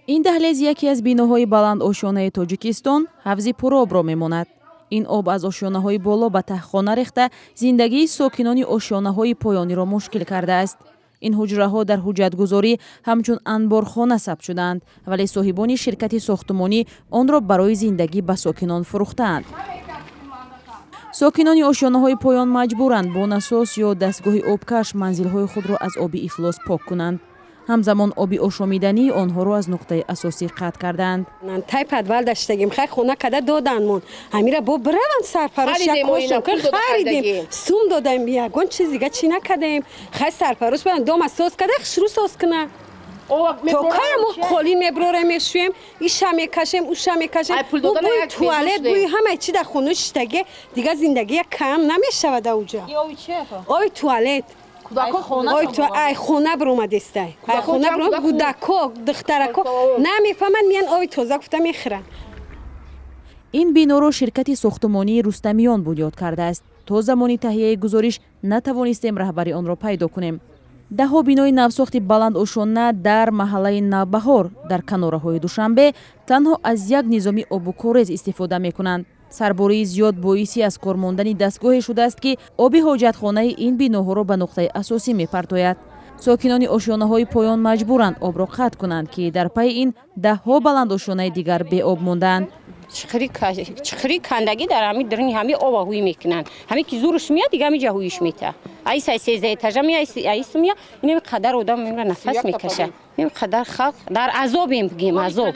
این دهلیز یکی از بیناهای بلند آشیانه تاجیکستان حوض پرآب را میماند. این آب از آشیانه‌های بالا به تهخانه ریخته زندگی ساکنان آشیانه‌های پایانی را مشکل کرده است. این حجره‌ها در حجتگذاری همچون انبارخانه ثبت شدند، ولی صاحبان شرکت ساختمانی آن را برای زندگی به ساکنان فروختند. ساکنان آشیانه‌های پایان مجبورند با نساس یا دستگاه آبکش منزل‌های خود را از آب افلاس پاک کنند. همزمان آبی آشامیدنی آنها را از نقطه اساسی قطع کردند. تای پدوال داشتیم خیلی خونه کده دادنمون همیره با برون سرپرست شکوش خریدیم سوم دادیم بیاگون چیزی دیگه چی نکردیم خیلی سرپرست بدن دوم سوس کده شروع سوس کنه تو کارمو خالی میبروریم میشویم ایشا میکشیم اوشا میکشیم بوی توالت بوی همه چی در خونه شتگه دیگه زندگی کم نمیشه در اونجا آی توالت آی تو ای خونه برومد است ای خونه برومد گودکو دخترکو نمیفهمن میان آی تازه گفته میخرن. این بنا را شرکت ساختمانی رستمیان بنیاد کرده است. تا زمانی تهیه گزارش نتوانستیم رهبری آن را پیدا کنیم. دهها بینای نوساخت بلند آشانه در محله نوبهار در کناره‌های دوشنبه تنها از یک نظام آب و کاغذ استفاده می‌کنند. سرباری زیاد باعثی از کار ماندن دستگاه شده است که آب حاجتخانه این بیناها را به نقطه اساسی می‌پرتاید. ساکنان آشیانه‌های پایان مجبورند آب را قطع کنند که در پی این دهها بلند آشیانه دیگر به آب ماندند. چخری کندگی در همین درنی همین آب هوی میکنن همین که زورش میاد دیگه همین جهویش میته ای 13 اتاژه می ای سمیا این قدر آدم میره نفس میکشه این قدر خلق در عذابیم بگیم عذاب.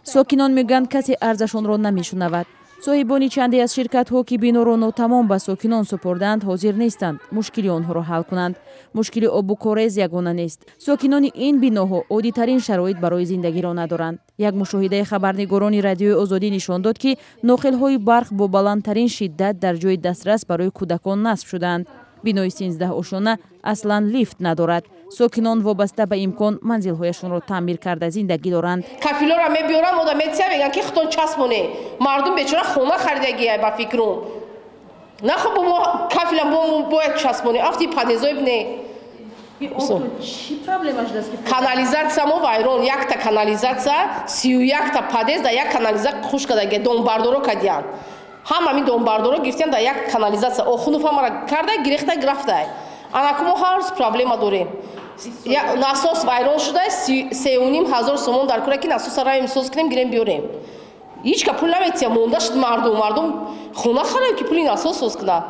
ساکنان میگویند کسی ارزششان را نمیشنود. صاحبان چندی از شرکت‌ها که بنا را ناتمام به ساکنان سپردند حاضر نیستند مشکل آنها را حل کنند. مشکل آب و کاغذ یگانه نیست. ساکنان این بناها عادی‌ترین شرایط برای زندگی را ندارند. یک مشاهده خبرنگاران رادیوی آزادی نشان داد که ناقل‌های برق با بلندترین شدت در جای دسترس برای کودکان نصب شدند. بنای 13 آشانه اصلا لیفت ندارد. ساکنان وابسته به امکان منزل‌هایشان را تعمیر کرده زندگی دارند. کافیلا را میبیارن و میتیا میگن که خودتون چسبونه مردم بیچاره خونه خریدگیه با فکرون نه خب ما کافیلا باید چسبونه افتی پادزای بنه چی پرابلمش دست که کانالیزاتسیا مو вайрон якта канализатсия 31 та падез да як канализатсия хуш кадаги донбардоро кадиян ҳам ҳамин донбардоро гирифтиян да як канализатсия охуну фамара карда гирехта графта анакумо ҳар проблема дорем насос вайрон шуда 3500 сомон дар кора ки насоса равем соз кунем гирем биёрем ҳеҷ ка пул наметия монда шуд мардум хона харем ки пули насос соз кунад.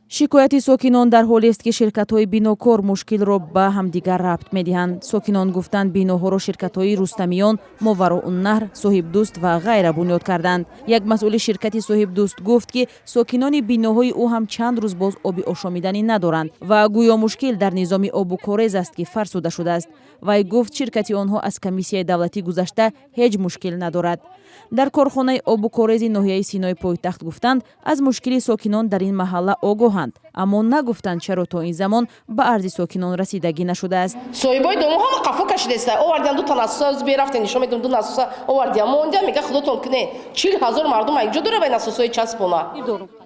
شکایت ساکنان در حالی است که شرکت‌های بیناکار مشکل را به همدیگر ربط می‌دهند. ساکنان گفتند بیناها را شرکت‌های رستمیان، ماوراءالنهر، صاحب دوست و غیره بنیاد کردند. یک مسئول شرکت صاحب دوست گفت که ساکنان بیناهای او هم چند روز باز آب آشامیدنی ندارند و گویا مشکل در نظام آب و کاغذ است که فرسوده شده است. وی گفت شرکت آنها از کمیسیون دولتی گذشته هیچ مشکل ندارد. در کارخانه آب و کاغذ ناحیه سینای پایتخت گفتند از مشکل ساکنان در این محله آگاهند، اما نگفتند چرا تا این زمان به عرض ساکنان رسیدگی نشده است. صاحبای دومو هم قفا کشیده است. آوردن دو تا ناسوس بیرفتن نشون میدن دو ناسوس آوردن مونده میگه خودتون کنه 40000 مردم اینجا داره به ناسوسای چسبونه.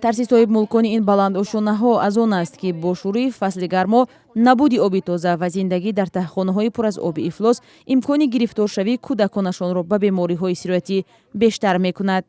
ترسی صاحب ملکان این بلند آشانه‌ها از آن است که با شروع فصل گرما نبودی آب تازه و زندگی در تهخانه‌های پر از آب افلاس امکان گرفتار شوی کودکانشان را به بیماری‌های سیرتی بیشتر می‌کند.